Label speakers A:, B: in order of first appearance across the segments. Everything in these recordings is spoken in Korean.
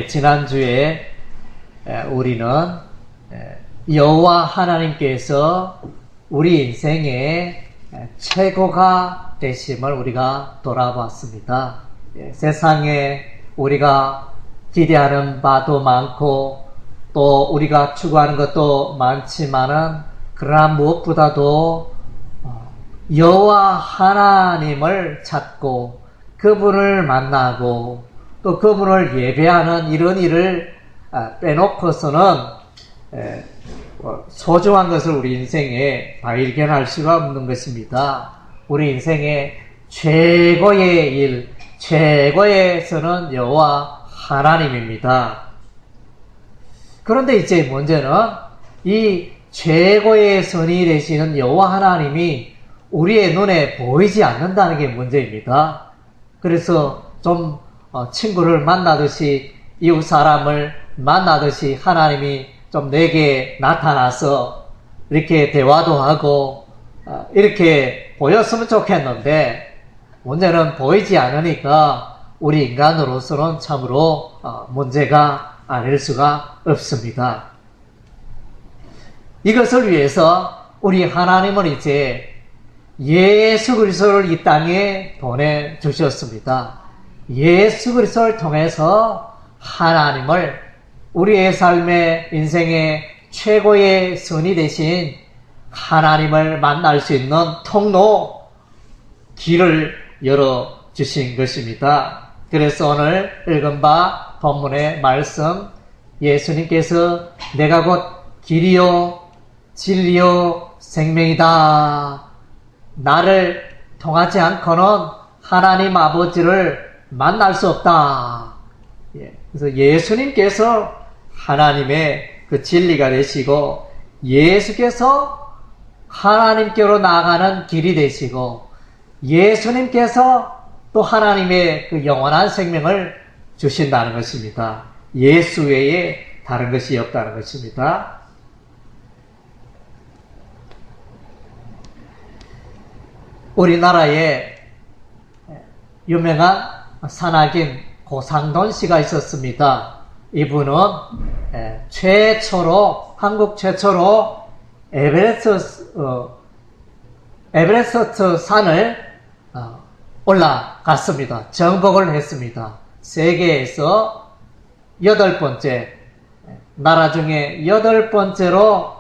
A: 지난주에 우리는 여호와 하나님께서 우리 인생의 최고가 되심을 우리가 돌아봤습니다. 세상에 우리가 기대하는 바도 많고 또 우리가 추구하는 것도 많지만은 그러나 무엇보다도 여호와 하나님을 찾고 그분을 만나고 또 그분을 예배하는 이런 일을 빼놓고서는 소중한 것을 우리 인생에 발견할 수가 없는 것입니다. 우리 인생의 최고의 일, 최고의 선은 여호와 하나님입니다. 그런데 이제 문제는 이 최고의 선이 되시는 여호와 하나님이 우리의 눈에 보이지 않는다는 게 문제입니다. 그래서 좀 친구를 만나듯이 이웃 사람을 만나듯이 하나님이 좀 내게 나타나서 이렇게 대화도 하고 이렇게 보였으면 좋겠는데 문제는 보이지 않으니까 우리 인간으로서는 참으로 문제가 아닐 수가 없습니다. 이것을 위해서 우리 하나님은 이제 예수 그리스도를 이 땅에 보내주셨습니다. 예수 그리스도를 통해서 하나님을 우리의 삶의 인생의 최고의 선이 되신 하나님을 만날 수 있는 통로, 길을 열어주신 것입니다. 그래서 오늘 읽은 바 본문의 말씀, 예수님께서 내가 곧 길이요 진리요 생명이다. 나를 통하지 않고는 하나님 아버지를 만날 수 없다. 그래서 예수님께서 하나님의 그 진리가 되시고 예수께서 하나님께로 나아가는 길이 되시고 예수님께서 또 하나님의 그 영원한 생명을 주신다는 것입니다. 예수 외에 다른 것이 없다는 것입니다. 우리나라에 유명한 산악인 고상돈 씨가 있었습니다. 이분은 한국 최초로 에베레스트 산을 올라갔습니다. 정복을 했습니다. 세계에서 8번째, 나라 중에 8번째로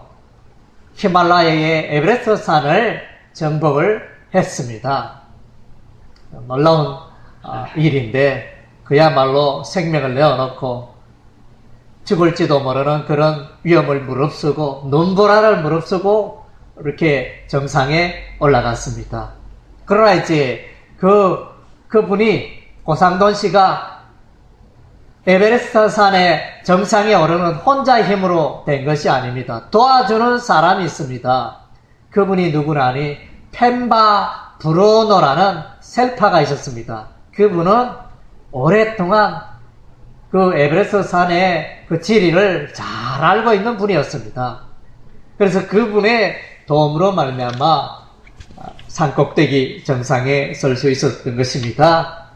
A: 히말라야의 에베레스트 산을 정복을 했습니다. 놀라운 일인데 그야말로 생명을 내어놓고 죽을지도 모르는 그런 위험을 무릅쓰고 눈보라를 무릅쓰고 이렇게 정상에 올라갔습니다. 그러나 이제 그분이 고상돈 씨가 에베레스트 산의 정상에 오르는 혼자의 힘으로 된 것이 아닙니다. 도와주는 사람이 있습니다. 그분이 누구나니 펜바 브루노라는 셀파가 있었습니다. 그분은 오랫동안 그 에베레스트 산의 그 지리를 잘 알고 있는 분이었습니다. 그래서 그분의 도움으로 말미암아 산꼭대기 정상에 설 수 있었던 것입니다.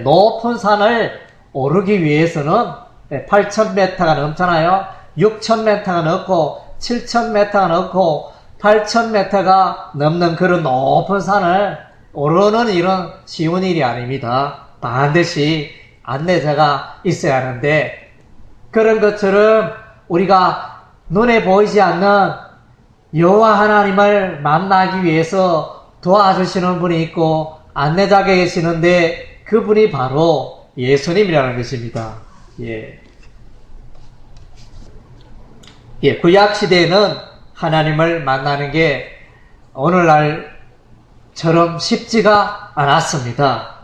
A: 높은 산을 오르기 위해서는 8,000m가 넘잖아요. 6,000m가 넘고 7,000m가 넘고 8,000m가 넘는 그런 높은 산을 오르는 일은 쉬운 일이 아닙니다. 반드시 안내자가 있어야 하는데 그런 것처럼 우리가 눈에 보이지 않는 여호와 하나님을 만나기 위해서 도와주시는 분이 있고 안내자가 계시는데 그분이 바로 예수님이라는 것입니다. 구약 시대에는 하나님을 만나는 게 오늘날처럼 쉽지가 않았습니다.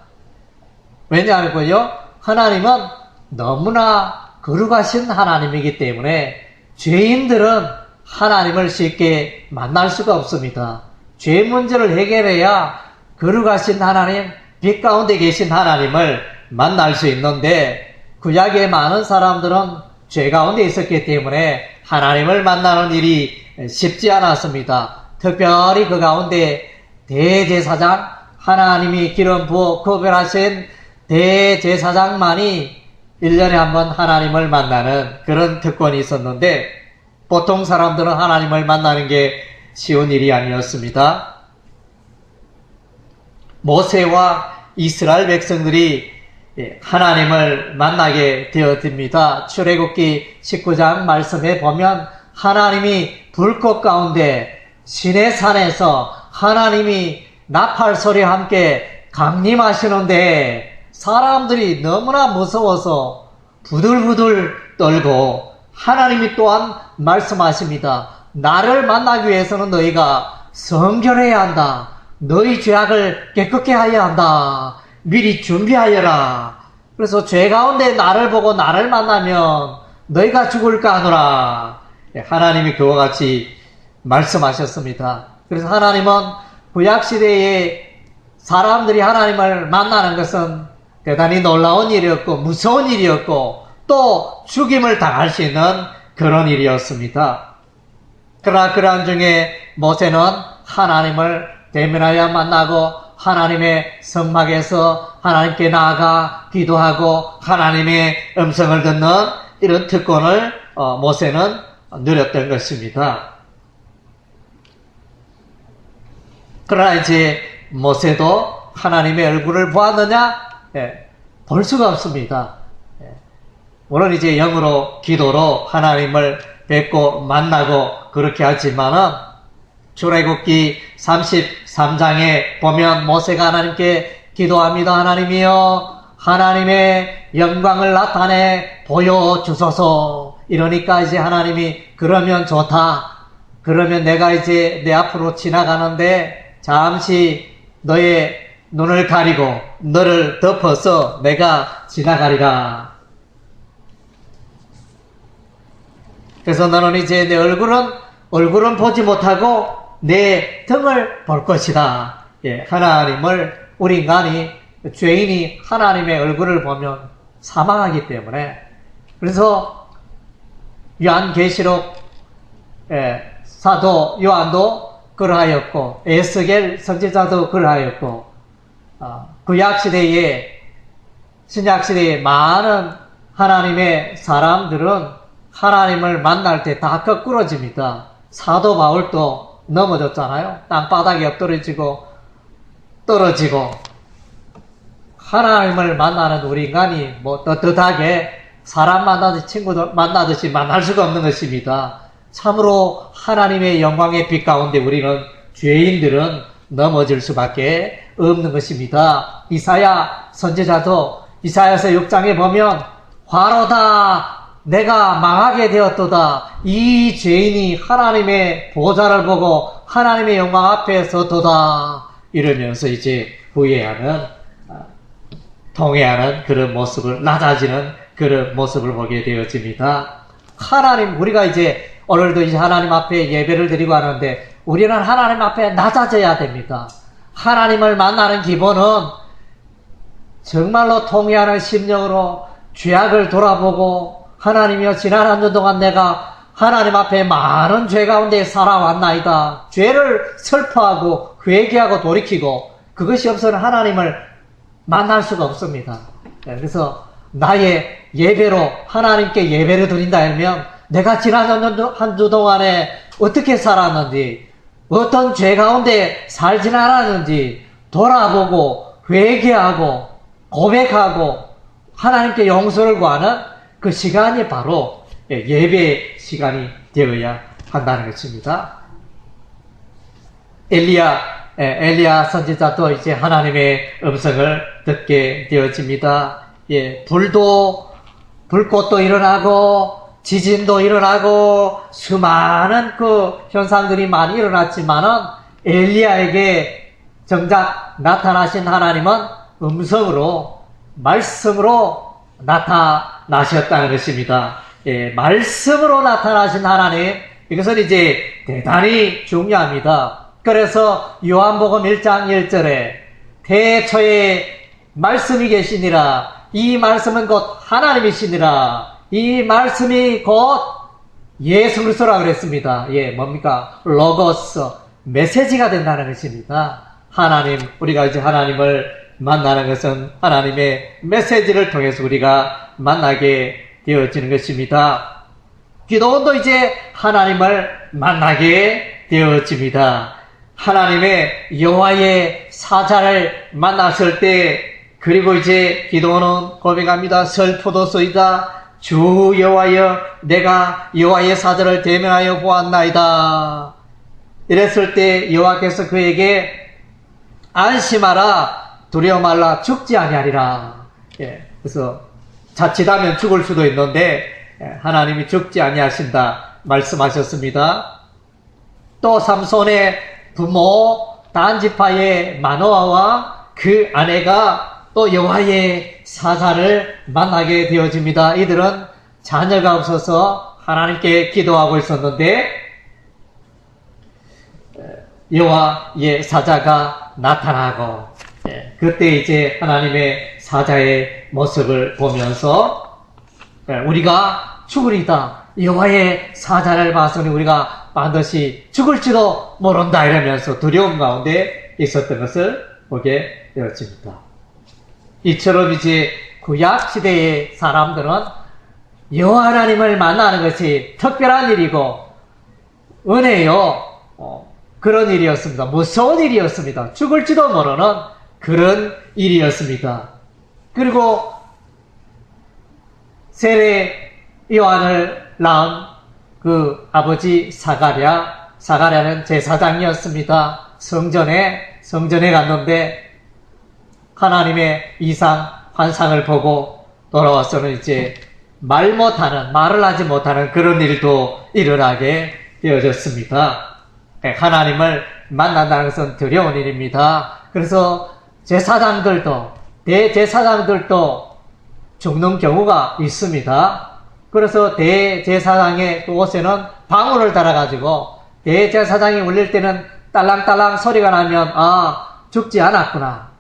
A: 왜냐하면요, 하나님은 너무나 거룩하신 하나님이기 때문에 죄인들은 하나님을 쉽게 만날 수가 없습니다. 죄 문제를 해결해야 거룩하신 하나님, 빛 가운데 계신 하나님을 만날 수 있는데 구약의 많은 사람들은 죄 가운데 있었기 때문에 하나님을 만나는 일이 쉽지 않았습니다. 특별히 그 가운데 대제사장, 하나님이 기름 부어 구별하신 대제사장만이 1년에 한 번 하나님을 만나는 그런 특권이 있었는데 보통 사람들은 하나님을 만나는 게 쉬운 일이 아니었습니다. 모세와 이스라엘 백성들이 하나님을 만나게 되어집니다. 출애굽기 19장 말씀에 보면 하나님이 불꽃 가운데 시내산에서 하나님이 나팔 소리와 함께 강림하시는데 사람들이 너무나 무서워서 부들부들 떨고 하나님이 또한 말씀하십니다. 나를 만나기 위해서는 너희가 성결해야 한다. 너희 죄악을 깨끗게 하여야 한다. 미리 준비하여라. 그래서 죄 가운데 나를 보고 나를 만나면 너희가 죽을까 하노라. 하나님이 그와 같이 말씀하셨습니다. 그래서 하나님은 구약시대에 사람들이 하나님을 만나는 것은 대단히 놀라운 일이었고 무서운 일이었고 또 죽임을 당할 수 있는 그런 일이었습니다. 그러나 그러한 중에 모세는 하나님을 대면하여 만나고 하나님의 성막에서 하나님께 나아가 기도하고 하나님의 음성을 듣는 이런 특권을 모세는 누렸던 것입니다. 그러나 이제 모세도 하나님의 얼굴을 보았느냐? 볼 수가 없습니다. 물론 이제 영으로 기도로 하나님을 뵙고 만나고 그렇게 하지만은 출애굽기 33장에 보면 모세가 하나님께 기도합니다. 하나님이여 하나님의 영광을 나타내 보여주소서. 이러니까 이제 하나님이 그러면 좋다. 그러면 내가 이제 내 앞으로 지나가는데 잠시 너의 눈을 가리고 너를 덮어서 내가 지나가리라. 그래서 너는 이제 내 얼굴은 보지 못하고 내 등을 볼 것이다. 하나님을 우리 인간이 죄인이 하나님의 얼굴을 보면 사망하기 때문에 그래서 요한계시록 사도 요한도 그러하였고 에스겔 선지자도 그러하였고 구약시대에 신약시대에 많은 하나님의 사람들은 하나님을 만날 때 다 거꾸러집니다. 사도 바울도 넘어졌잖아요. 땅바닥에 엎드러지고 떨어지고 하나님을 만나는 우리 인간이 뭐 떳떳하게 사람 만나듯이 친구들 만나듯이 만날 수가 없는 것입니다. 참으로 하나님의 영광의 빛 가운데 우리는 죄인들은 넘어질 수밖에 없는 것입니다. 이사야 선지자도 이사야서 6장에 보면 화로다 내가 망하게 되었도다. 이 죄인이 하나님의 보좌를 보고 하나님의 영광 앞에 서도다. 이러면서 이제 후회하는, 통회하는 그런 모습을, 낮아지는 그런 모습을 보게 되어집니다. 하나님, 우리가 이제 오늘도 이제 하나님 앞에 예배를 드리고 하는데 우리는 하나님 앞에 낮아져야 됩니다. 하나님을 만나는 기본은 정말로 통회하는 심령으로 죄악을 돌아보고 하나님이여 지난 한 주 동안 내가 하나님 앞에 많은 죄 가운데 살아왔나이다. 죄를 슬퍼하고 회개하고 돌이키고 그것이 없어서는 하나님을 만날 수가 없습니다. 그래서 나의 예배로 하나님께 예배를 드린다 하면 내가 지난 한 주 동안에 어떻게 살았는지 어떤 죄 가운데 살지 않았는지 돌아보고 회개하고 고백하고 하나님께 용서를 구하는 그 시간이 바로 예배 시간이 되어야 한다는 것입니다. 엘리야 선지자도 이제 하나님의 음성을 듣게 되어집니다. 불꽃도 일어나고 지진도 일어나고 수많은 그 현상들이 많이 일어났지만은 엘리야에게 정작 나타나신 하나님은 음성으로 말씀으로 나타나셨다는 것입니다. 말씀으로 나타나신 하나님, 이것은 이제 대단히 중요합니다. 그래서 요한복음 1장 1절에 태초에 말씀이 계시니라. 이 말씀은 곧 하나님이시니라. 이 말씀이 곧 예수 그리스도라 그랬습니다. 뭡니까? 로고스, 메시지가 된다는 것입니다. 하나님, 우리가 이제 하나님을 만나는 것은 하나님의 메시지를 통해서 우리가 만나게 되어지는 것입니다. 기도원도 이제 하나님을 만나게 되어집니다. 하나님의 여호와의 사자를 만났을 때, 그리고 이제 기도원은 고백합니다. 설포도소이다. 주 여호와여, 내가 여호와의 사자를 대면하여 보았나이다. 이랬을 때 여호와께서 그에게 안심하라, 두려워 말라, 죽지 아니하리라. 그래서 자칫하면 죽을 수도 있는데 하나님이 죽지 아니하신다 말씀하셨습니다. 또 삼손의 부모 단지파의 마노아와 그 아내가 또 여호와의 사자를 만나게 되어집니다. 이들은 자녀가 없어서 하나님께 기도하고 있었는데 여호와의 사자가 나타나고, 그때 이제 하나님의 사자의 모습을 보면서 우리가 죽으리다, 여호와의 사자를 봤으니 우리가 반드시 죽을지도 모른다, 이러면서 두려움 가운데 있었던 것을 보게 되었습니다. 이처럼 이제 구약 시대의 사람들은 여호와 하나님을 만나는 것이 특별한 일이고 은혜요, 그런 일이었습니다. 무서운 일이었습니다. 죽을지도 모르는 그런 일이었습니다. 그리고 세례 요한을 낳은 그 아버지 사가랴는 제사장이었습니다. 성전에 갔는데 하나님의 이상 환상을 보고 돌아와서는 이제 말을 하지 못하는 그런 일도 일어나게 되어졌습니다. 하나님을 만난다는 것은 두려운 일입니다. 그래서 대제사장들도 죽는 경우가 있습니다. 그래서 대제사장의 그 옷에는 방울을 달아가지고 대제사장이 울릴 때는 딸랑딸랑 소리가 나면 죽지 않았구나,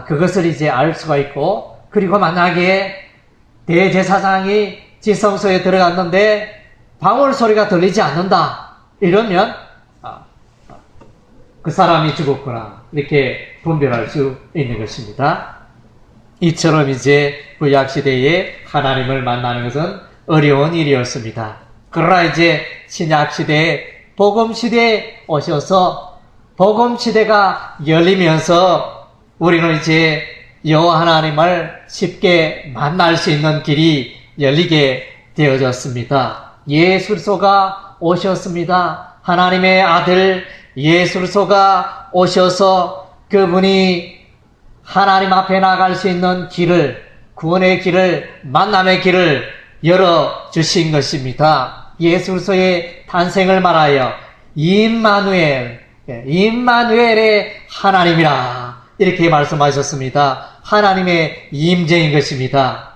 A: 그것을 이제 알 수가 있고, 그리고 만약에 대제사장이 지성소에 들어갔는데 방울 소리가 들리지 않는다, 이러면 그 사람이 죽었구나, 이렇게 분별할 수 있는 것입니다. 이처럼 이제 구약시대에 하나님을 만나는 것은 어려운 일이었습니다. 그러나 이제 신약시대에 복음시대에 오셔서 복음시대가 열리면서 우리는 이제 여호와 하나님을 쉽게 만날 수 있는 길이 열리게 되어졌습니다. 예수 그리스도가 오셨습니다. 하나님의 아들 예수 그리스도가 오셔서 그분이 하나님 앞에 나갈 수 있는 길을, 구원의 길을, 만남의 길을 열어주신 것입니다. 예수 그리스도의 탄생을 말하여 임마누엘의 하나님이라, 이렇게 말씀하셨습니다. 하나님의 임재인 것입니다.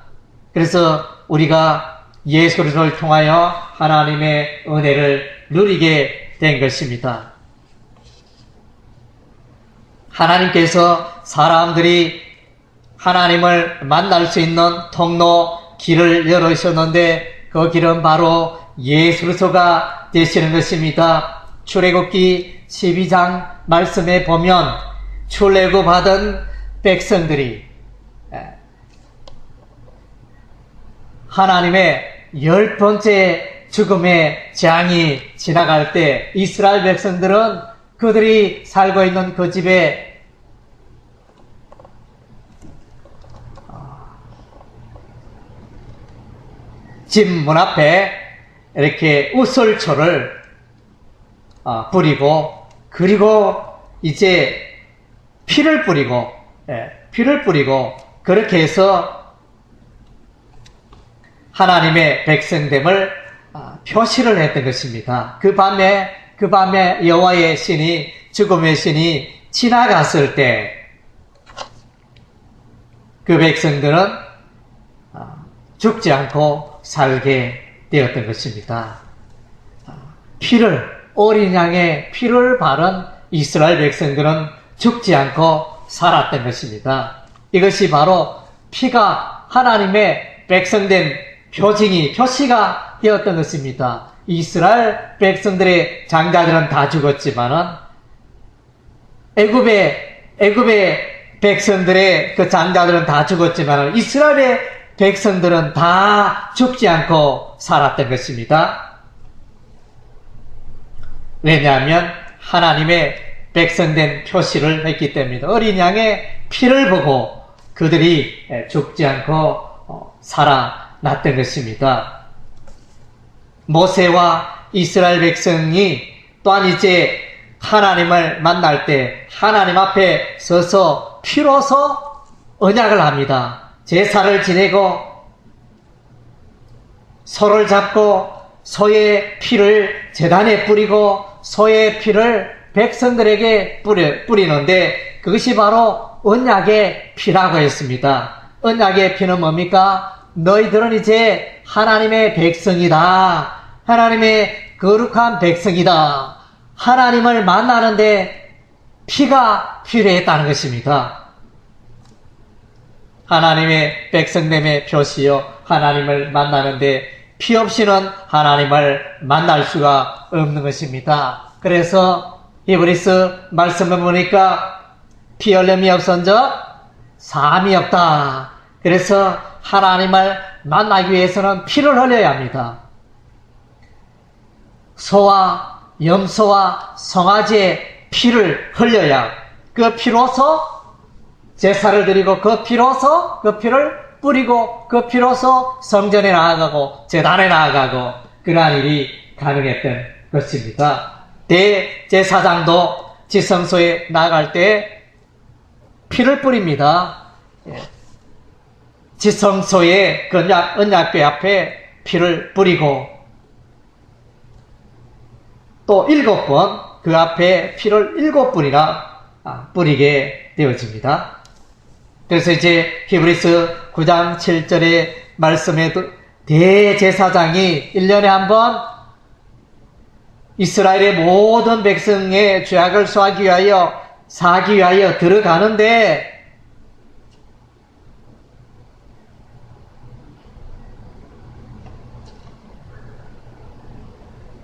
A: 그래서 우리가 예수 그리스도를 통하여 하나님의 은혜를 누리게 된 것입니다. 하나님께서 사람들이 하나님을 만날 수 있는 통로, 길을 열어주셨는데 그 길은 바로 예수 그리스도가 되시는 것입니다. 출애굽기 12장 말씀에 보면 출애굽 받은 백성들이 하나님의 10번째 죽음의 재앙이 지나갈 때 이스라엘 백성들은 그들이 살고 있는 그 집에 집 문 앞에 이렇게 우설초를 뿌리고, 그리고 이제 피를 뿌리고 그렇게 해서 하나님의 백성됨을 표시를 했던 것입니다. 그 밤에 여호와의 신이, 죽음의 신이 지나갔을 때 그 백성들은 죽지 않고 살게 되었던 것입니다. 어린 양의 피를 바른 이스라엘 백성들은 죽지 않고 살았던 것입니다. 이것이 바로 피가 하나님의 백성된 표시가 되었던 것입니다. 이스라엘 백성들의 장자들은 다 죽었지만은 애굽의 백성들의 그 장자들은 다 죽었지만은 이스라엘의 백성들은 다 죽지 않고 살았던 것입니다. 왜냐하면 하나님의 백성된 표시를 했기 때문입니다. 어린 양의 피를 보고 그들이 죽지 않고 살아났던 것입니다. 모세와 이스라엘 백성이 또한 이제 하나님을 만날 때 하나님 앞에 서서 피로서 언약을 합니다. 제사를 지내고 소를 잡고 소의 피를 제단에 뿌리고 소의 피를 백성들에게 뿌리는데 그것이 바로 언약의 피라고 했습니다. 언약의 피는 뭡니까? 너희들은 이제 하나님의 백성이다. 하나님의 거룩한 백성이다. 하나님을 만나는데 피가 필요했다는 것입니다. 하나님의 백성됨의 표시요. 하나님을 만나는데 피 없이는 하나님을 만날 수가 없는 것입니다. 그래서 히브리서 말씀을 보니까 피 흘림이 없은즉 삶이 없다. 그래서 하나님을 만나기 위해서는 피를 흘려야 합니다. 소와 염소와 송아지의 피를 흘려야 그 피로서 제사를 드리고 그 피로서 그 피를 뿌리고 그 피로서 성전에 나아가고 제단에 나아가고 그러한 일이 가능했던 것입니다. 대제사장도 지성소에 나아갈 때 피를 뿌립니다. 지성소의 그 언약궤 앞에 피를 뿌리고 또 7번 그 앞에 피를 7번이나 뿌리게 되어집니다. 그래서 이제 히브리서 9장 7절의 말씀에도 대제사장이 1년에 한 번 이스라엘의 모든 백성의 죄악을 사기 위하여 들어가는데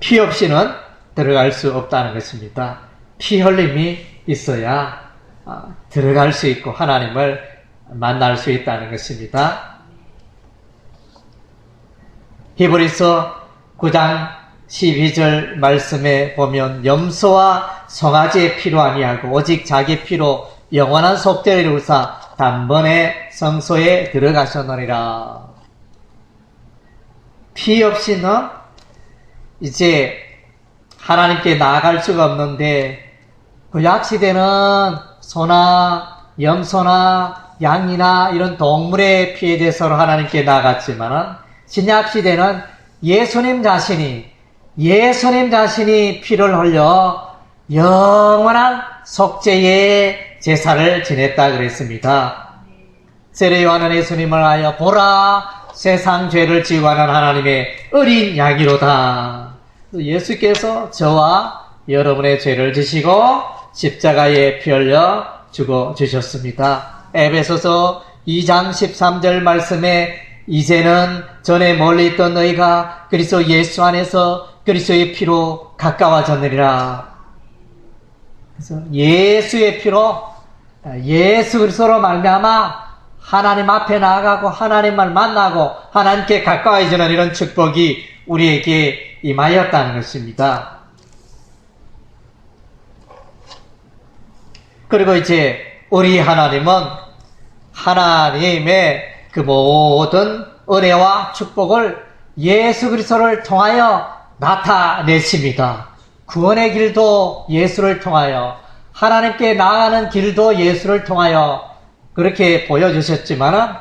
A: 피 없이는 들어갈 수 없다는 것입니다. 피 흘림이 있어야 들어갈 수 있고 하나님을 만날 수 있다는 것입니다. 히브리서 9장 12절 말씀에 보면 염소와 송아지의 피로 아니하고 오직 자기 피로 영원한 속죄를 이루사 단번에 성소에 들어가셨느니라. 피 없이는 이제 하나님께 나아갈 수가 없는데 구약시대는 소나 염소나 양이나 이런 동물의 피에 대해서 하나님께 나아갔지만 신약시대는 예수님 자신이 피를 흘려 영원한 속죄의 제사를 지냈다 그랬습니다. 세례 요한은 예수님을 하여 보라 세상 죄를 지고 하는 하나님의 어린 양이로다. 예수께서 저와 여러분의 죄를 지시고 십자가에 피 흘려 죽어 주셨습니다. 에베소서 2장 13절 말씀에 이제는 전에 멀리 있던 너희가 그리스도 예수 안에서 그리스도의 피로 가까워졌느니라. 그래서 예수의 피로 예수 그리스도로 말미암아 하나님 앞에 나아가고 하나님을 만나고 하나님께 가까워지는 이런 축복이 우리에게 임하였다는 것입니다. 그리고 이제 우리 하나님은 하나님의 그 모든 은혜와 축복을 예수 그리스도를 통하여 나타내십니다. 구원의 길도 예수를 통하여 하나님께 나아가는 길도 예수를 통하여 그렇게 보여주셨지만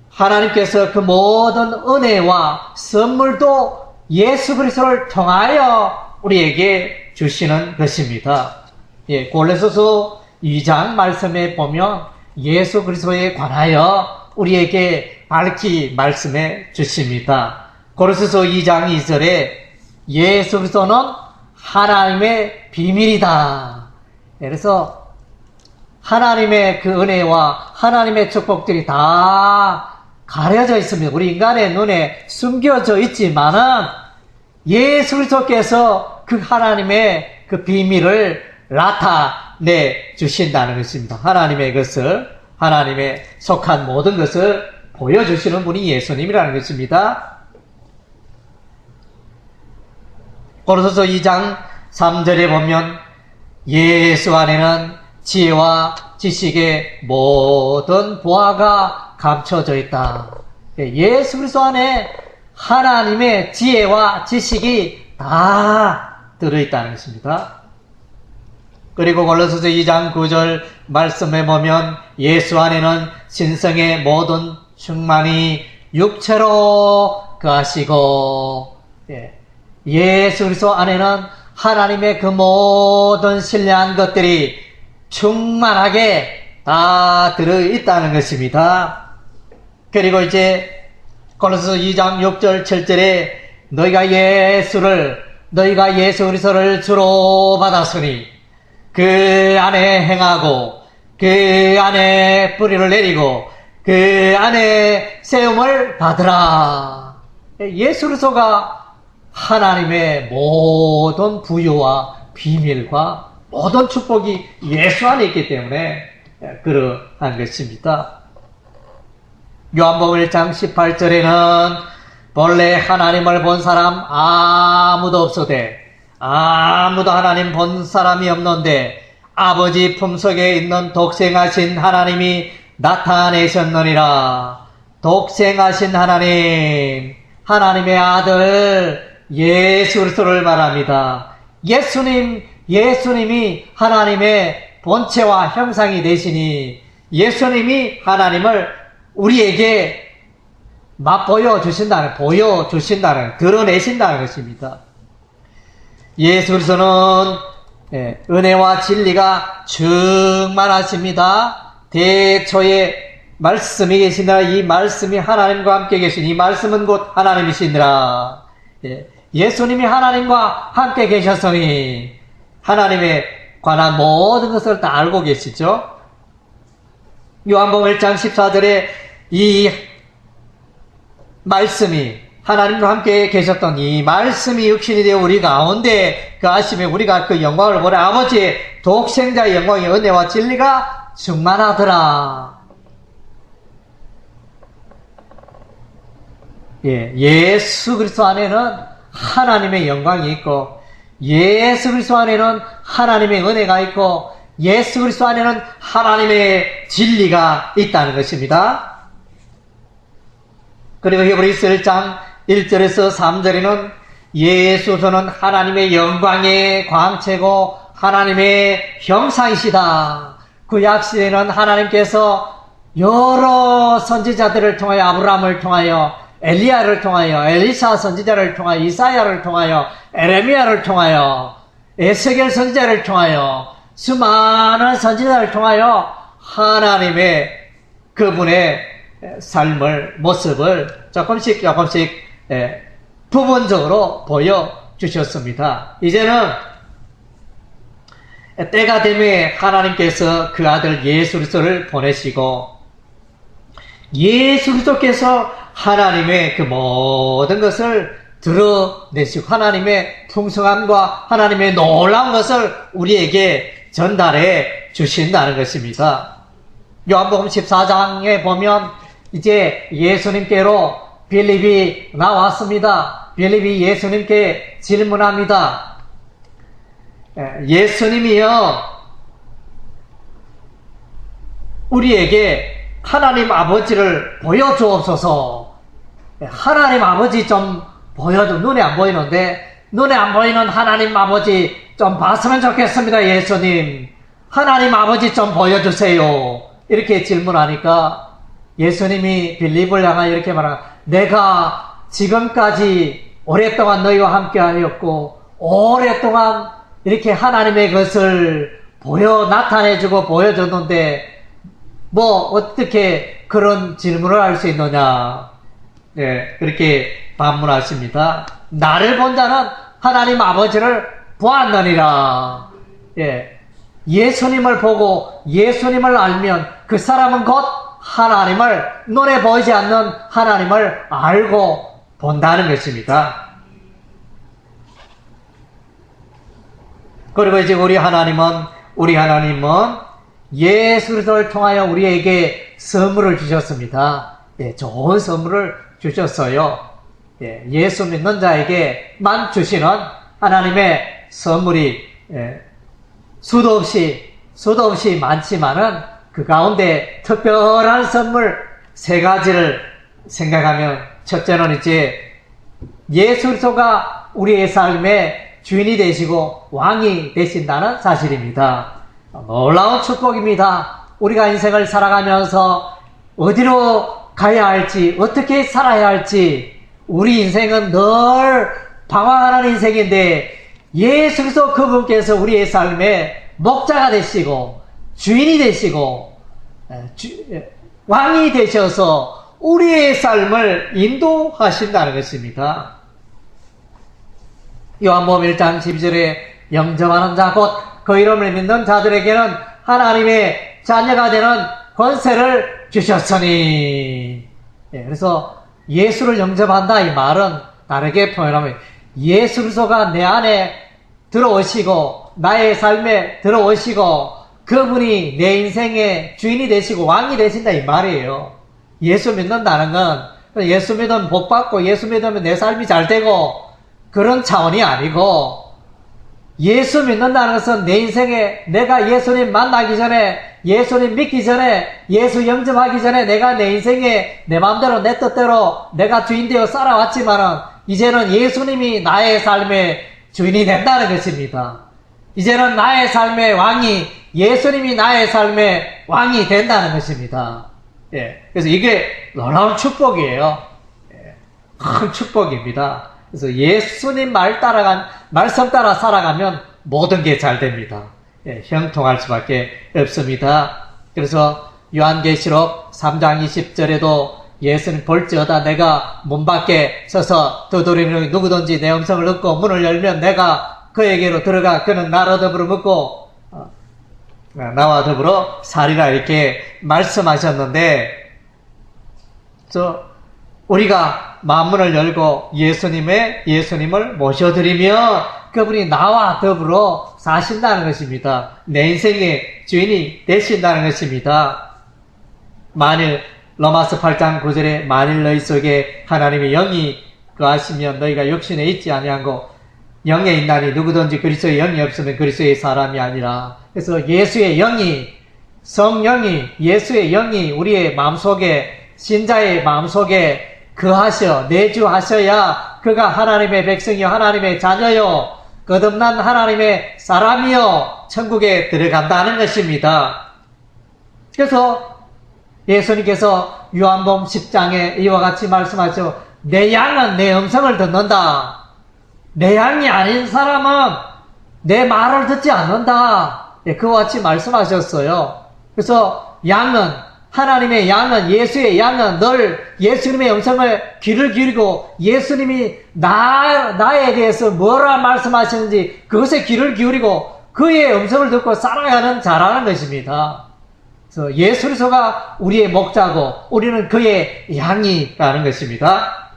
A: 하나님께서 그 모든 은혜와 선물도 예수 그리스도를 통하여 우리에게 주시는 것입니다. 골로새서 2장 말씀에 보면 예수 그리스도에 관하여 우리에게 밝히 말씀해 주십니다. 골로새서 2장 2절에 예수 그리스도는 하나님의 비밀이다. 그래서 하나님의 그 은혜와 하나님의 축복들이 다 가려져 있습니다. 우리 인간의 눈에 숨겨져 있지만은 예수 그리스도께서 그 하나님의 그 비밀을 나타내 주신다는 것입니다. 하나님의 것을, 하나님의 속한 모든 것을 보여주시는 분이 예수님이라는 것입니다. 고린도서 2장 3절에 보면 예수 안에는 지혜와 지식의 모든 보화가 감춰져 있다. 예수 그리스도 안에 하나님의 지혜와 지식이 다 들어있다는 것입니다. 그리고 골로새서 2장 9절 말씀에 보면 예수 안에는 신성의 모든 충만이 육체로 거하시고, 예수 그리스도 안에는 하나님의 그 모든 신뢰한 것들이 충만하게 다 들어있다는 것입니다. 그리고 이제 골로새서 2장 6절 7절에 너희가 예수 그리스도를 주로 받았으니 그 안에 행하고 그 안에 뿌리를 내리고 그 안에 세움을 받으라. 예수 그리스도가 하나님의 모든 부유와 비밀과 모든 축복이 예수 안에 있기 때문에 그러한 것입니다. 요한복음 1장 18절에는 본래 하나님을 본 사람 아무도 없으되 아무도 하나님 본 사람이 없는데 아버지 품속에 있는 독생하신 하나님이 나타내셨느니라. 독생하신 하나님, 하나님의 아들 예수 그리스도를 말합니다. 예수님이 하나님의 본체와 형상이 되시니 예수님이 하나님을 우리에게 보여주신다는, 드러내신다는 것입니다. 예수 그리스도는 은혜와 진리가 충만하십니다. 대초에 말씀이 계시니라. 이 말씀이 하나님과 함께 계시니 이 말씀은 곧 하나님이시니라. 예수님이 하나님과 함께 계셨으니 하나님에 관한 모든 것을 다 알고 계시죠. 요한복음 1장 14절에 이 말씀이 하나님과 함께 계셨던 이 말씀이 육신이 되어 우리 가운데 그 아심에 우리가 그 영광을 보내 아버지의 독생자의 영광의 은혜와 진리가 충만하더라. 예수 그리스도 안에는 하나님의 영광이 있고 예수 그리스도 안에는 하나님의 은혜가 있고 예수 그리스도 안에는 하나님의 진리가 있다는 것입니다. 그리고 히브리서 1장 1절에서 3절에는 예수는 하나님의 영광의 광채고 하나님의 형상이시다. 구약시대에는 하나님께서 여러 선지자들을 통하여 아브라함을 통하여 엘리야를 통하여 엘리사 선지자를 통하여 이사야를 통하여 에레미야를 통하여 에스겔 선지자를 통하여 수많은 선지자를 통하여 하나님의 그분의 삶을 모습을 조금씩 부분적으로 보여주셨습니다. 이제는 때가 되면 하나님께서 그 아들 예수 그리스도를 보내시고 예수 그리스도께서 하나님의 그 모든 것을 드러내시고 하나님의 풍성함과 하나님의 놀라운 것을 우리에게 전달해 주신다는 것입니다. 요한복음 14장에 보면 이제 예수님께로 빌립이 나왔습니다. 빌립이 예수님께 질문합니다. 예수님이요, 우리에게 하나님 아버지를 보여주옵소서. 하나님 아버지 좀 보여줘. 눈에 안 보이는데 눈에 안 보이는 하나님 아버지 좀 봤으면 좋겠습니다. 예수님, 하나님 아버지 좀 보여주세요. 이렇게 질문하니까 예수님이 빌립을 향하여 이렇게 말합니다. 내가 지금까지 오랫동안 너희와 함께 하였고 오랫동안 이렇게 하나님의 것을 나타내주고 보여줬는데 뭐 어떻게 그런 질문을 할 수 있느냐. 그렇게 반문하십니다. 나를 본 자는 하나님 아버지를 보았느니라. 예수님을 보고 예수님을 알면 그 사람은 곧 하나님을, 눈에 보이지 않는 하나님을 알고 본다는 것입니다. 그리고 이제 우리 하나님은 예수 그리스도를 통하여 우리에게 선물을 주셨습니다. 좋은 선물을 주셨어요. 예수 믿는 자에게만 주시는 하나님의 선물이 수도 없이 많지만은 그 가운데 특별한 선물 3가지를 생각하면, 첫째는 이제 예수 그리스도가 우리의 삶의 주인이 되시고 왕이 되신다는 사실입니다. 놀라운 축복입니다. 우리가 인생을 살아가면서 어디로 가야 할지, 어떻게 살아야 할지, 우리 인생은 늘 방황하는 인생인데 예수 그리스도 그분께서 우리의 삶의 목자가 되시고 주인이 되시고 왕이 되셔서 우리의 삶을 인도하신다는 것입니다. 요한복음 1장 12절에 영접하는 자 곧 그 이름을 믿는 자들에게는 하나님의 자녀가 되는 권세를 주셨으니. 그래서 예수를 영접한다 이 말은 다르게 표현하면 예수 그리스도가 내 안에 들어오시고 나의 삶에 들어오시고 그분이 내 인생의 주인이 되시고 왕이 되신다 이 말이에요. 예수 믿는다는 건 예수 믿으면 복 받고 예수 믿으면 내 삶이 잘 되고 그런 차원이 아니고, 예수 믿는다는 것은 내 인생에 내가 예수님 만나기 전에, 예수님 믿기 전에, 예수 영접하기 전에 내가 내 인생에 내 마음대로 내 뜻대로 내가 주인 되어 살아왔지만은 이제는 예수님이 나의 삶의 주인이 된다는 것입니다. 이제는 나의 삶의 왕이, 예수님이 나의 삶의 왕이 된다는 것입니다. 그래서 이게 놀라운 축복이에요. 큰 축복입니다. 그래서 예수님 말씀 따라 살아가면 모든 게 잘 됩니다. 형통할 수밖에 없습니다. 그래서 요한계시록 3장 20절에도 예수님 볼지어다 내가 문 밖에 서서 두드리면 누구든지 내 음성을 듣고 문을 열면 내가 그에게로 들어가 그는 나와 더불어 먹고 나와 더불어 살리라 이렇게 말씀하셨는데, 우리가 마음문을 열고 예수님을 모셔드리며 그분이 나와 더불어 사신다는 것입니다. 내 인생의 주인이 되신다는 것입니다. 만일 로마서 8장 9절에 만일 너희 속에 하나님의 영이 거하시면 너희가 육신에 있지 아니하고 영에 있나니 누구든지 그리스도의 영이 없으면 그리스도의 사람이 아니라. 그래서 예수의 영이, 성령이, 예수의 영이 우리의 마음속에, 신자의 마음속에 거하셔 내주하셔야 그가 하나님의 백성이요 하나님의 자녀요 거듭난 하나님의 사람이요 천국에 들어간다는 것입니다. 그래서 예수님께서 요한복음 10장에 이와 같이 말씀하셔 내 양은 내 음성을 듣는다. 내 양이 아닌 사람은 내 말을 듣지 않는다. 그와 같이 말씀하셨어요. 그래서 양은, 하나님의 양은, 예수의 양은 늘 예수님의 음성을 귀를 기울이고 예수님이 나에 대해서 뭐라 말씀하시는지 그것에 귀를 기울이고 그의 음성을 듣고 살아가는 자라는 것입니다. 그래서 예수 그리스도가 우리의 목자고 우리는 그의 양이라는 것입니다.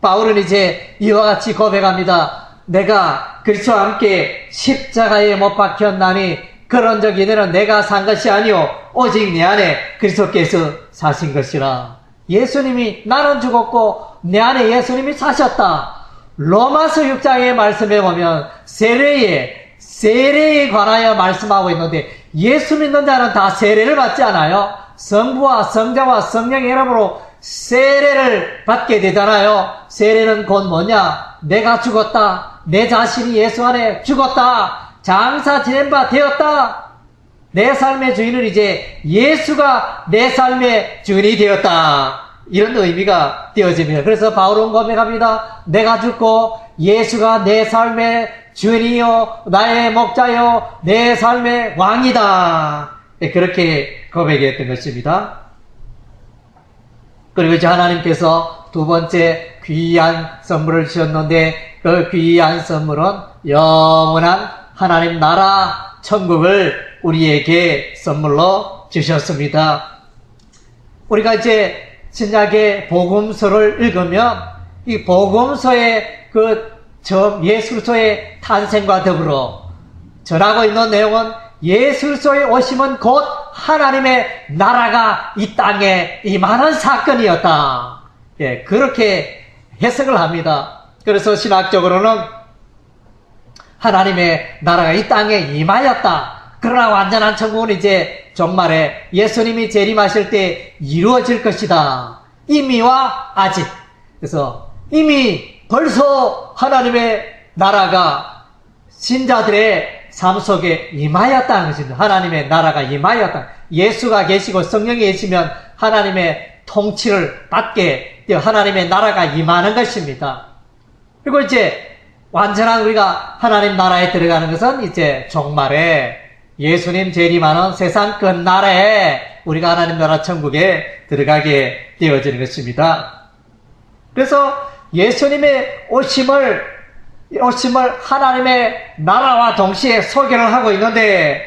A: 바울은 이제 이와 같이 고백합니다. 내가 그리스도와 함께 십자가에 못 박혔나니 그런 적이 이제는 내가 산 것이 아니오 오직 내 안에 그리스도께서 사신 것이라. 예수님이 나는 죽었고 내 안에 예수님이 사셨다. 로마서 6장의 말씀에 보면 세례에 관하여 말씀하고 있는데 예수 믿는 자는 다 세례를 받지 않아요? 성부와 성자와 성령의 이름으로 세례를 받게 되잖아요. 세례는 곧 뭐냐? 내가 죽었다. 내 자신이 예수 안에 죽었다. 장사 지낸 바 되었다. 내 삶의 주인은 이제 예수가 내 삶의 주인이 되었다. 이런 의미가 되어집니다. 그래서 바울은 고백합니다. 내가 죽고 예수가 내 삶의 주인이요 나의 목자요 내 삶의 왕이다. 그렇게 고백했던 것입니다. 그리고 이제 하나님께서 두 번째 귀한 선물을 주셨는데 그 귀한 선물은 영원한 하나님 나라 천국을 우리에게 선물로 주셨습니다. 우리가 이제 신약의 복음서를 읽으면 이 복음서의 예수 그리스도의 탄생과 더불어 전하고 있는 내용은 예수 그리스도의 오심은 곧 하나님의 나라가 이 땅에 임하는 사건이었다. 예, 그렇게 해석을 합니다. 그래서 신학적으로는 하나님의 나라가 이 땅에 임하였다. 그러나 완전한 천국은 이제 종말에 예수님이 재림하실 때 이루어질 것이다. 이미와 아직. 그래서 이미 벌써 하나님의 나라가 신자들의 삶 속에 임하였다는 것입니다. 하나님의 나라가 임하였다. 예수가 계시고 성령이 계시면 하나님의 통치를 받게 되어 하나님의 나라가 임하는 것입니다. 그리고 이제 완전한 우리가 하나님 나라에 들어가는 것은 이제 종말에 예수님 재림하는 세상 끝날에 우리가 하나님 나라 천국에 들어가게 되어지는 것입니다. 그래서 예수님의 오심을 하나님의 나라와 동시에 소개를 하고 있는데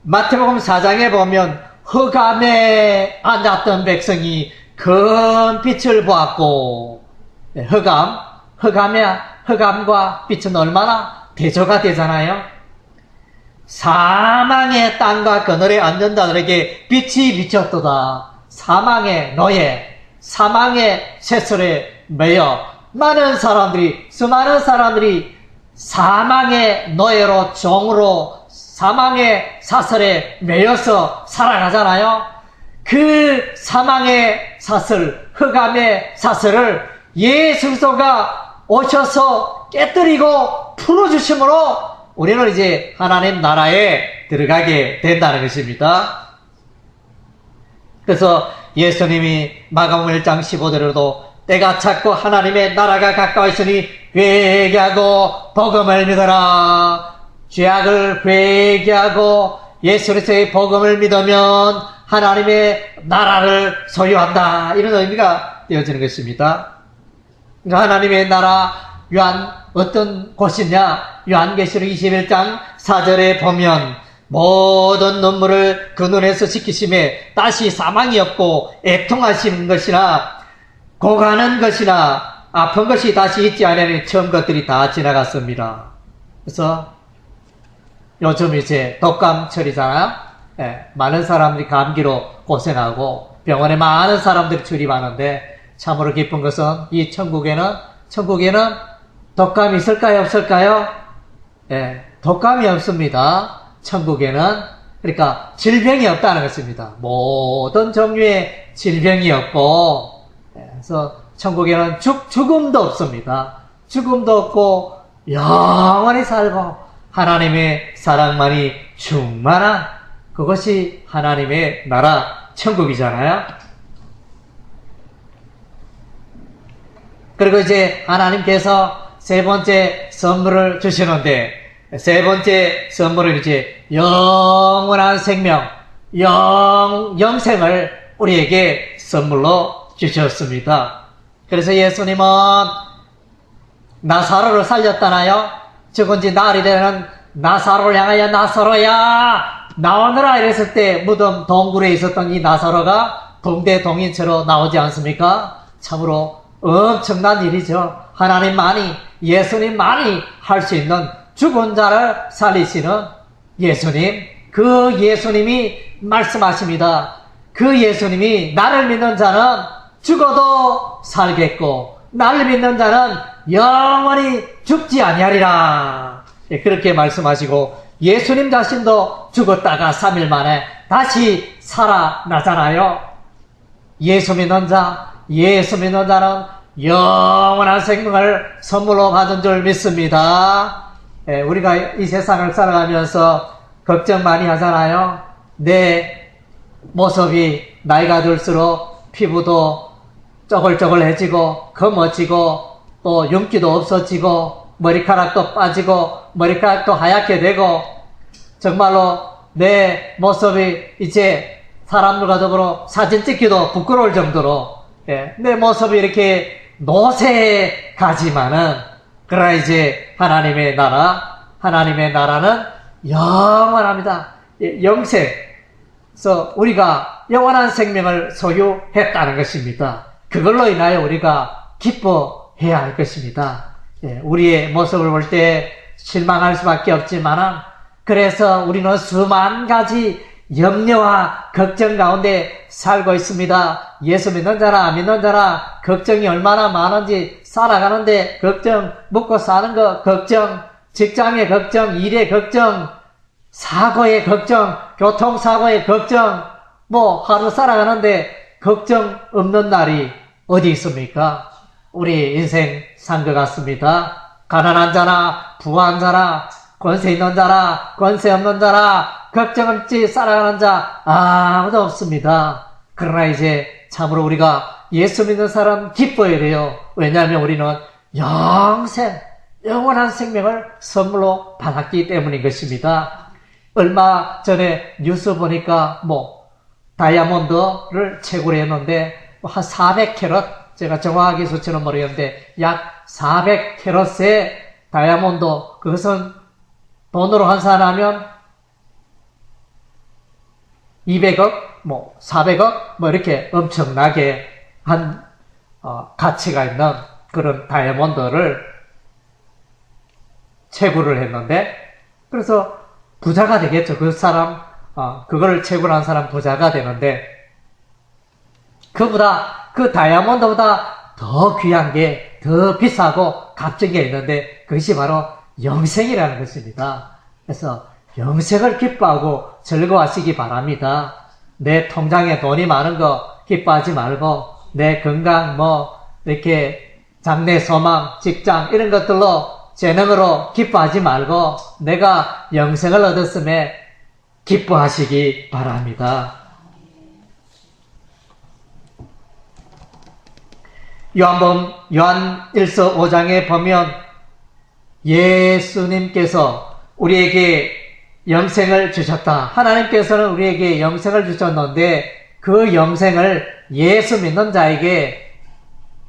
A: 마태복음 4장에 보면 흑암에 앉았던 백성이 큰 빛을 보았고, 흑암과 빛은 얼마나 대조가 되잖아요. 사망의 땅과 그늘에 앉은 자들에게 빛이 비쳤도다. 사망의 노예, 사망의 쇠설에 매여 수많은 사람들이 사망의 노예로 종으로 사망의 사슬에 매여서 살아가잖아요. 그 사망의 사슬, 흑암의 사슬을 예수 그리스도가 오셔서 깨뜨리고 풀어주심으로 우리는 이제 하나님 나라에 들어가게 된다는 것입니다. 그래서 예수님이 마가복음 1장 15절에도 때가 찼고 하나님의 나라가 가까워 있으니 회개하고 복음을 믿어라. 죄악을 회개하고 예수 그리스도의 복음을 믿으면 하나님의 나라를 소유한다. 이런 의미가 되어지는 것입니다. 그러니까 하나님의 나라 어떤 곳이냐? 요한계시록 21장 4절에 보면 모든 눈물을 그 눈에서 씻기심에 다시 사망이 없고 애통하시는 것이나 고가는 것이나 아픈 것이 다시 있지 않으니 처음 것들이 다 지나갔습니다. 그래서 요즘 이제 독감철이잖아요. 예, 많은 사람들이 감기로 고생하고 병원에 많은 사람들이 출입하는데 참으로 기쁜 것은 이 천국에는 독감이 있을까요? 없을까요? 예, 독감이 없습니다. 천국에는. 그러니까 질병이 없다는 것입니다. 모든 종류의 질병이 없고, 그래서 천국에는 죽음도 없습니다. 죽음도 없고 영원히 살고 하나님의 사랑만이 충만한 그것이 하나님의 나라 천국이잖아요. 그리고 이제 하나님께서 세 번째 선물을 주시는데, 세 번째 선물은 이제 영원한 생명, 영생을 우리에게 선물로 주셨습니다. 그래서 예수님은 나사로를 살렸잖아요. 죽은 지 나흘이 되는 나사로를 향하여 나사로야 나오너라 이랬을 때 무덤 동굴에 있었던 이 나사로가 동대동인처럼 나오지 않습니까? 참으로 엄청난 일이죠. 하나님만이, 예수님만이 할 수 있는 죽은 자를 살리시는 예수님, 그 예수님이 말씀하십니다. 그 예수님이 나를 믿는 자는 죽어도 살겠고 나를 믿는 자는 영원히 죽지 아니하리라. 그렇게 말씀하시고 예수님 자신도 죽었다가 3일 만에 다시 살아나잖아요. 예수 믿는 자는 영원한 생명을 선물로 받은 줄 믿습니다. 우리가 이 세상을 살아가면서 걱정 많이 하잖아요. 내 모습이 나이가 들수록 피부도 쪼글쪼글해지고 검어지고 또 윤기도 없어지고 머리카락도 빠지고 머리카락도 하얗게 되고 정말로 내 모습이 이제 사람들과 더불어 사진 찍기도 부끄러울 정도로 내 모습이 이렇게 노쇠가지만은 그러나 이제 하나님의 나라는 영원합니다. 영생. 그래서 우리가 영원한 생명을 소유했다는 것입니다. 그걸로 인하여 우리가 기뻐해야 할 것입니다. 우리의 모습을 볼 때 실망할 수밖에 없지만 그래서 우리는 수만 가지 염려와 걱정 가운데 살고 있습니다. 예수 믿는 자나 안 믿는 자나 걱정이 얼마나 많은지 살아가는데 걱정, 먹고 사는 거 걱정, 직장의 걱정, 일의 걱정, 사고의 걱정, 교통사고의 걱정, 뭐 하루 살아가는데 걱정 없는 날이 어디 있습니까? 우리 인생 산 것 같습니다. 가난한 자나 부한 자나 권세 있는 자나 권세 없는 자나 걱정 없이 살아가는 자 아무도 없습니다. 그러나 이제 참으로 우리가 예수 믿는 사람 기뻐해야 돼요. 왜냐하면 우리는 영원한 생명을 선물로 받았기 때문인 것입니다. 얼마 전에 뉴스 보니까 다이아몬드를 채굴 했는데 한 400캐럿, 제가 정확하게 수치는 모르겠는데 약 400캐럿의 다이아몬드, 그것은 돈으로 환산하면 200억, 400억, 이렇게 엄청나게 한, 가치가 있는 그런 다이아몬드를 채굴을 했는데, 그래서 부자가 되겠죠. 그 사람, 그거를 채굴한 사람 부자가 되는데, 그 다이아몬드보다 더 귀한 게, 더 비싸고 값진 게 있는데, 그것이 바로 영생이라는 것입니다. 그래서 영생을 기뻐하고 즐거워하시기 바랍니다. 내 통장에 돈이 많은 거 기뻐하지 말고, 내 건강, 이렇게 장래 소망, 직장, 이런 것들로 재능으로 기뻐하지 말고, 내가 영생을 얻었음에 기뻐하시기 바랍니다. 요한 1서 5장에 보면 예수님께서 우리에게 영생을 주셨다. 하나님께서는 우리에게 영생을 주셨는데 그 영생을 예수 믿는 자에게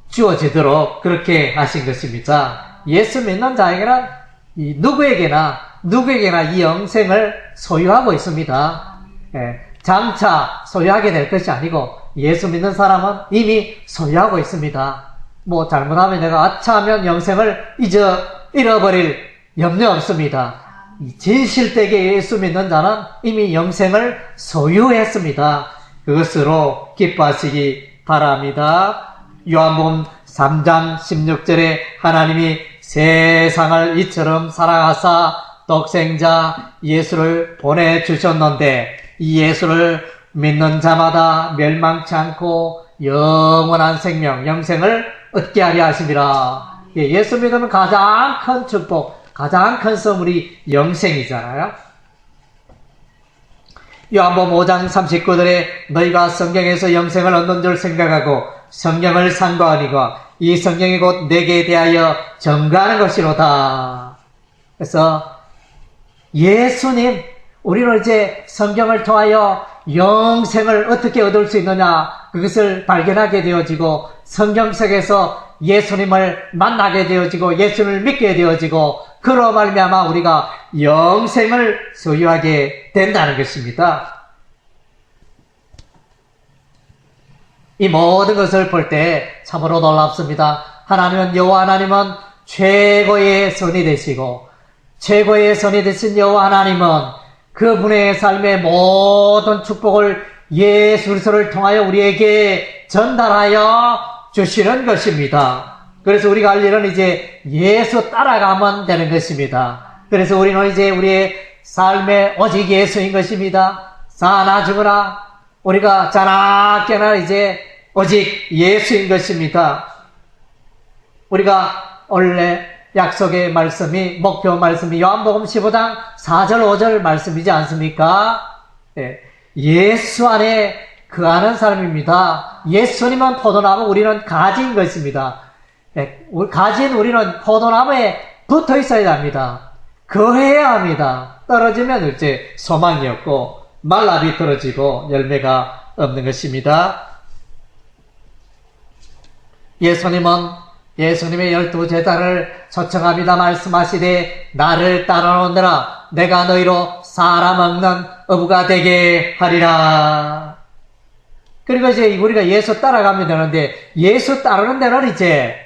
A: 주어지도록 그렇게 하신 것입니다. 예수 믿는 자에게는 누구에게나 이 영생을 소유하고 있습니다. 장차 소유하게 될 것이 아니고 예수 믿는 사람은 이미 소유하고 있습니다. 잘못하면 내가 아차하면 영생을 잃어버릴 염려 없습니다. 진실되게 예수 믿는 자는 이미 영생을 소유했습니다. 그것으로 기뻐하시기 바랍니다. 요한복음 3장 16절에 하나님이 세상을 이처럼 사랑하사 독생자 예수를 보내주셨는데 이 예수를 믿는 자마다 멸망치 않고 영원한 생명, 영생을 얻게 하려 하심이라. 예수 믿으면 가장 큰 축복, 가장 큰 선물이 영생이잖아요. 요한복음 5장 39절에 너희가 성경에서 영생을 얻는 줄 생각하고 성경을 상고하니까 이 성경이 곧 내게 대하여 증거하는 것이로다. 그래서 예수님, 우리는 이제 성경을 통하여 영생을 어떻게 얻을 수 있느냐, 그것을 발견하게 되어지고 성경 속에서 예수님을 만나게 되어지고 예수님을 믿게 되어지고 그로 말미암아 우리가 영생을 소유하게 된다는 것입니다. 이 모든 것을 볼 때 참으로 놀랍습니다. 여호와 하나님은 최고의 선이 되시고 최고의 선이 되신 여호와 하나님은 그분의 삶의 모든 축복을 예수 그리스도를 통하여 우리에게 전달하여 주시는 것입니다. 그래서 우리가 할 일은 이제 예수 따라가면 되는 것입니다. 그래서 우리는 이제 우리의 삶에 오직 예수인 것입니다. 사나 죽으나 우리가 자나 깨나 이제 오직 예수인 것입니다. 우리가 원래 약속의 말씀이, 목표 말씀이 요한복음 15장 4절 5절 말씀이지 않습니까? 예수 안에 거하는 사람입니다. 예수님은 포도나무, 우리는 가지인 것입니다. 가진 우리는 포도나무에 붙어 있어야 합니다. 거해야 합니다. 떨어지면 이제 소망이 없고 말라 비틀어지고 열매가 없는 것입니다. 예수님의 12제자를 초청합니다. 말씀하시되 나를 따라오느라 내가 너희로 사람 없는 어부가 되게 하리라. 그리고 이제 우리가 예수 따라가면 되는데 예수 따르는 데는 이제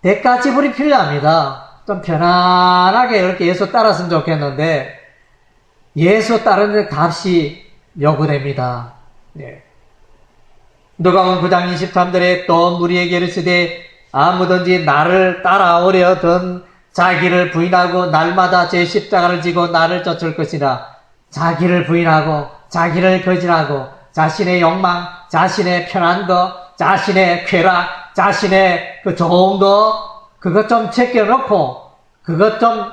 A: 대가 지불이 필요합니다. 좀 편안하게 이렇게 예수 따랐으면 좋겠는데 예수 따르는 값이 요구됩니다. 네. 누가복음 9장 23절에 또 무리에게 이르시되 아무든지 나를 따라오려든 자기를 부인하고 날마다 제 십자가를 지고 나를 쫓을 것이라. 자기를 부인하고 자기를 거절하고 자신의 욕망, 자신의 편한 거, 자신의 쾌락, 자신의 그 좋은 거 그것 좀 제껴놓고 그것 좀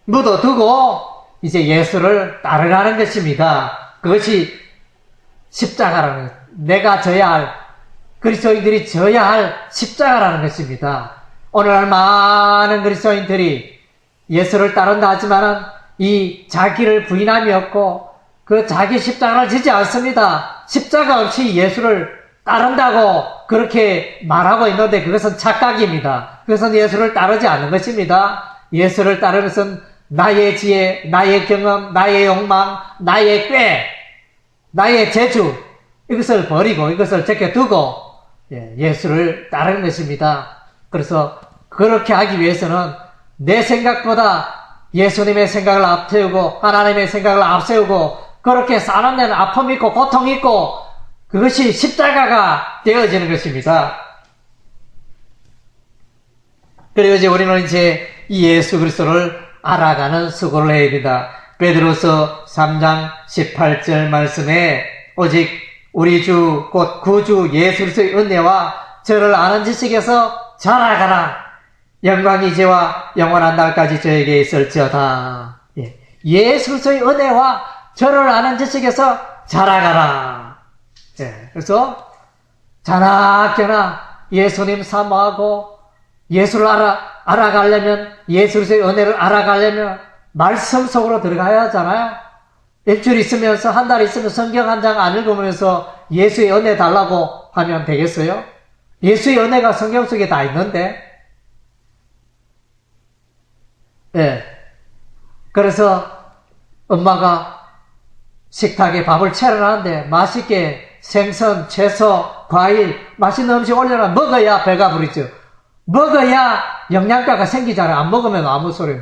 A: 묻어두고 이제 예수를 따르라는 것입니다. 그것이 십자가라는 것. 내가 져야 할, 그리스도인들이 져야 할 십자가라는 것입니다. 오늘날 많은 그리스도인들이 예수를 따른다 하지만은 이 자기를 부인함이 없고 그 자기 십자가를 지지 않습니다. 십자가 없이 예수를 따른다고 그렇게 말하고 있는데 그것은 착각입니다. 그것은 예수를 따르지 않는 것입니다. 예수를 따르는 것은 나의 지혜, 나의 경험, 나의 욕망, 나의 꾀, 나의 재주 이것을 버리고 이것을 제껴두고 예수를 따르는 것입니다. 그래서 그렇게 하기 위해서는 내 생각보다 예수님의 생각을 앞세우고 하나님의 생각을 앞세우고 그렇게 사는 데는 아픔이 있고 고통이 있고 그것이 십자가가 되어지는 것입니다. 그리고 이제 우리는 이제 이 예수 그리스도를 알아가는 수고를 해야 됩니다. 베드로서 3장 18절 말씀에 오직 우리 주 곧 구주 예수 그리스도의 은혜와 저를 아는 지식에서 자라가라. 영광이 이제와 영원한 날까지 저에게 있을지어다. 예수 그리스도의 은혜와 저를 아는 지식에서 자라가라. 그래서 자나깨나 예수님 사모하고 예수를 알아가려면 예수 그리스도의 은혜를 알아가려면 말씀 속으로 들어가야 하잖아요. 일주일 있으면서 한 달 있으면 성경 한 장 안 읽으면서 예수의 은혜 달라고 하면 되겠어요? 예수의 은혜가 성경 속에 다 있는데 그래서 엄마가 식탁에 밥을 차려놨는데 맛있게 생선, 채소, 과일, 맛있는 음식 올려놔 먹어야 배가 부르죠. 먹어야 영양가가 생기잖아요. 안 먹으면 아무 소리.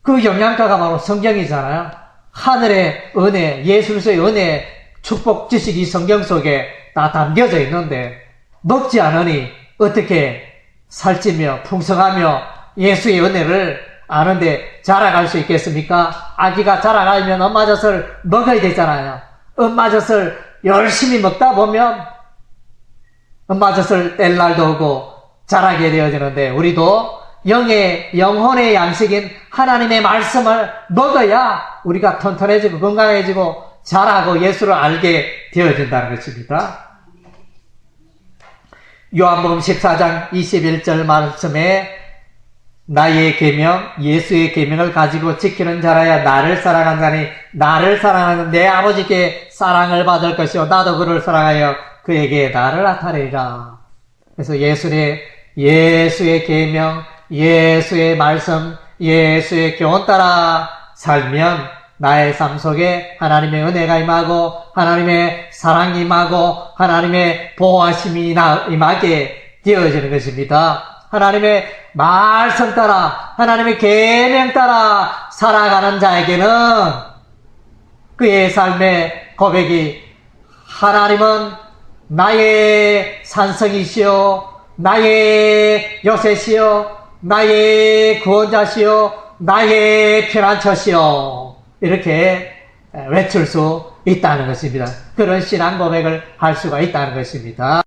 A: 그 영양가가 바로 성경이잖아요. 하늘의 은혜, 예수 그리스도의 은혜, 축복 지식이 성경 속에 다 담겨져 있는데 먹지 않으니 어떻게 살찌며 풍성하며 예수의 은혜를 아는데 자라갈 수 있겠습니까? 아기가 자라가려면 엄마 젖을 먹어야 되잖아요. 엄마 젖을 열심히 먹다 보면 엄마 젖을 뗄 날도 오고 자라게 되어지는데 우리도 영혼의 양식인 하나님의 말씀을 먹어야 우리가 튼튼해지고 건강해지고 자라고 예수를 알게 되어진다는 것입니다. 요한복음 14장 21절 말씀에 나의 계명, 예수의 계명을 가지고 지키는 자라야 나를 사랑한다니 나를 사랑하는 내 아버지께 사랑을 받을 것이요 나도 그를 사랑하여 그에게 나를 나타내리라. 그래서 예수의 계명, 예수의 말씀, 예수의 교훈 따라 살면 나의 삶 속에 하나님의 은혜가 임하고 하나님의 사랑이 임하고 하나님의 보호하심이 임하게 되어지는 것입니다. 하나님의 말씀 따라 하나님의 계명 따라 살아가는 자에게는 그의 삶의 고백이 하나님은 나의 산성이시요 나의 요새시요 나의 구원자시요 나의 피난처시요 이렇게 외칠 수 있다는 것입니다. 그런 신앙 고백을 할 수가 있다는 것입니다.